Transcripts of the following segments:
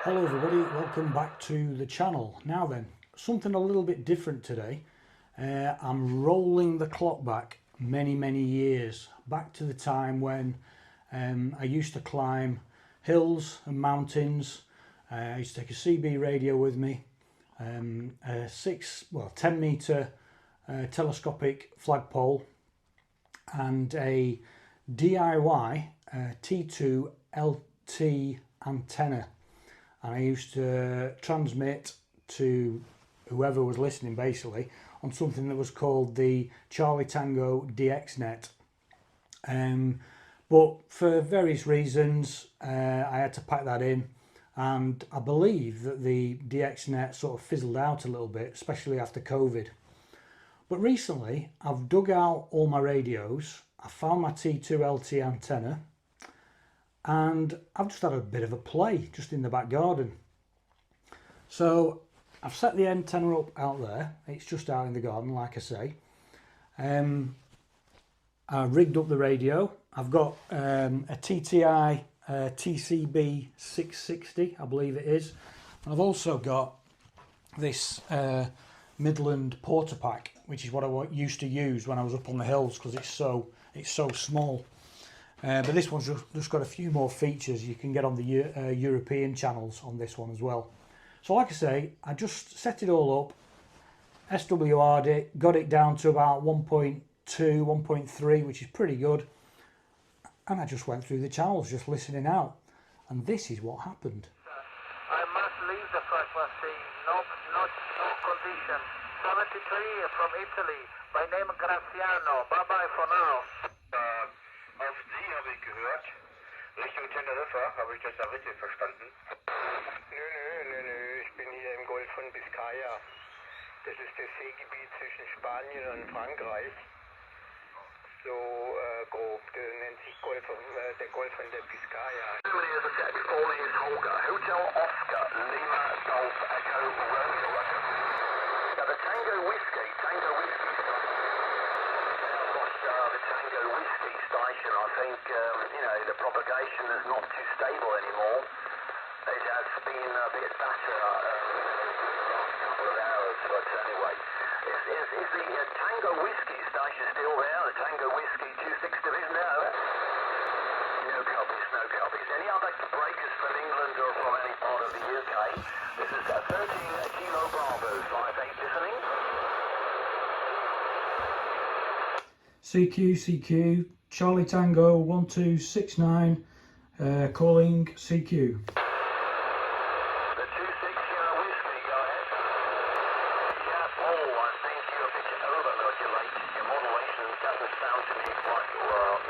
Hello everybody, welcome back to the channel. Now then, something a little bit different today. I'm rolling the clock back many years, back to the time when I used to climb hills and mountains. I used to take a CB radio with me, a 10 metre telescopic flagpole and a DIY T2 LT antenna, and I used to transmit to whoever was listening basically on something that was called the charlietango DXnet, but for various reasons I had to pack that in, and I believe that the DXnet sort of fizzled out a little bit, especially after COVID. But recently I've dug out all my radios, I found my T2 LT antenna, and I've just had a bit of a play just in the back garden. So I've set the antenna up out there, it's just out in the garden like I say. I rigged up the radio. I've got a TTI TCB660, I believe it is. And I've also got this Midland Porter Pack, which is what I used to use when I was up on the hills because it's so small. But this one's just got a few more features you can get on the European channels on this one as well. So like I say, I just set it all up, SWR'd it, got it down to about 1.2, 1.3, which is pretty good. And I just went through the channels just listening out. And this is what happened. I must leave the frequency, no condition. 73 from Italy, by name Graziano, bye bye for now. Auf Sie habe ich gehört. Richtung Teneriffa, habe ich das da richtig verstanden? Nö. Ich bin hier im Golf von Biscaya. Das ist das Seegebiet zwischen Spanien und Frankreich. So grob. Das nennt sich der Golf von der Biscaya. Germany as I said before is Holger, Hotel Oscar, Lima Golf Echo Romeo. Now the Tango Whiskey the Tango Whiskey station, I think, the propagation is not too stable anymore. It has been a bit better last couple of hours, but anyway. Is the Tango Whiskey station still there? The Tango Whiskey 26 Division there? No copies. Any other breakers from England or from any part of the UK? This is 13 Kilo Bravo 58 listening. CQ, Charlie Tango 1269, calling CQ. The 26 Whiskey, go ahead. Yeah, Paul, I think you're a bit overmodulated. Your modulation doesn't sound to me quite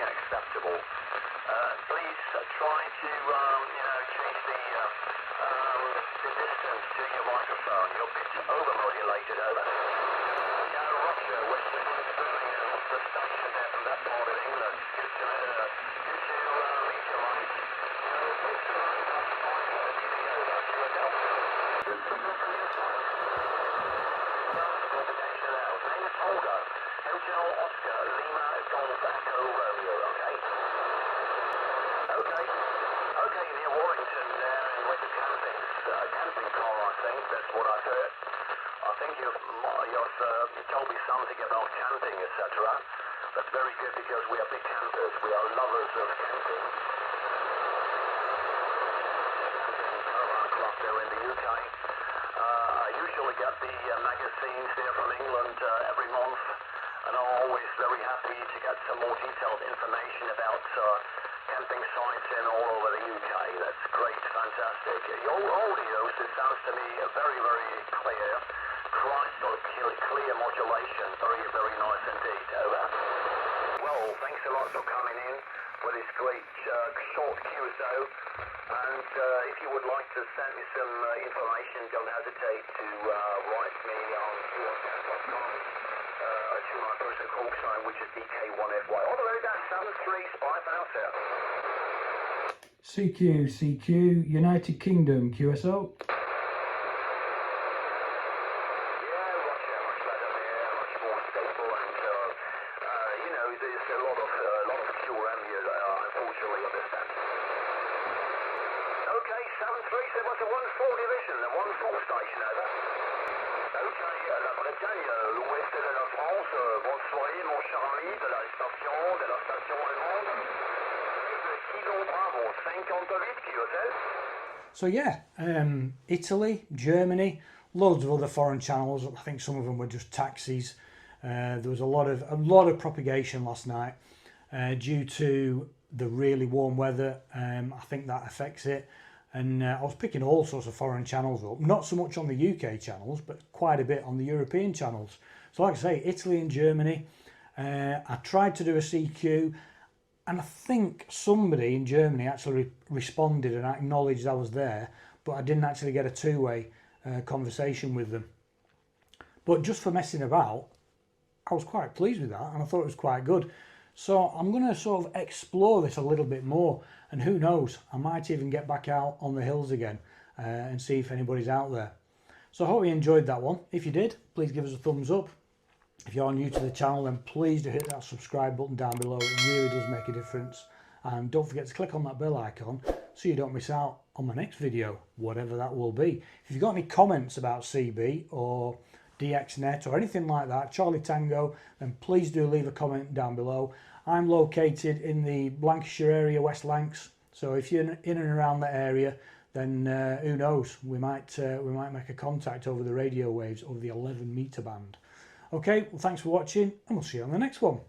acceptable. Please try to change the distance to your microphone. You're a bit overmodulated, over. Yeah, Roger, Western Birmingham, the station there from that part of England. Good to meet you, mate. Please try to find anything over. Name is Holger, Hotel Oscar, Lima Golf Echo Romeo, okay? Okay, near Warrington there and where the camping car, I think, that's what I heard. I think you've told me something about camping, etc. That's very good because we are big campers, we are lovers of camping. Caravan club there in the UK. I usually get the magazines there from England every month, and I'm always very happy to get some more detailed information about camping sites in all over the UK. That's great, fantastic. Your audio, it sounds to me very clear, crystal clear modulation, very nice indeed. Over. Well, thanks a lot for coming in for this great short QSO, and if you would like to send me some information, don't hesitate to write me on WhatsApp.com to my personal call sign, which is DK1FY. All the way down 73 Spy Fanfare. CQ, United Kingdom QSO. There's a lot of QRM here, unfortunately, station, over. Ok, la Bretagne, l'ouest de la France. Bonne soirée, mon Charlie, de la station allemande. Kilo Bravo, 58, Kilo 16. So yeah, Italy, Germany, loads of other foreign channels. I think some of them were just taxis. There was a lot of propagation last night due to the really warm weather. I think that affects it. And I was picking all sorts of foreign channels up, not so much on the UK channels, but quite a bit on the European channels. So like I say, Italy and Germany. I tried to do a CQ, and I think somebody in Germany actually responded and acknowledged I was there, but I didn't actually get a two-way conversation with them. But just for messing about, I was quite pleased with that, and I thought it was quite good. So I'm going to sort of explore this a little bit more, and who knows, I might even get back out on the hills again and see if anybody's out there. So I hope you enjoyed that one. If you did, please give us a thumbs up. If you're new to the channel, then please do hit that subscribe button down below. It really does make a difference. And don't forget to click on that bell icon so you don't miss out on my next video, whatever that will be. If you've got any comments about CB or DXNet or anything like that, Charlie Tango, then please do leave a comment down below. I'm located in the Lancashire area, West Lancs. So if you're in and around that area, then who knows, we might make a contact over the radio waves over the 11 meter band. Okay, well thanks for watching, and we'll see you on the next one.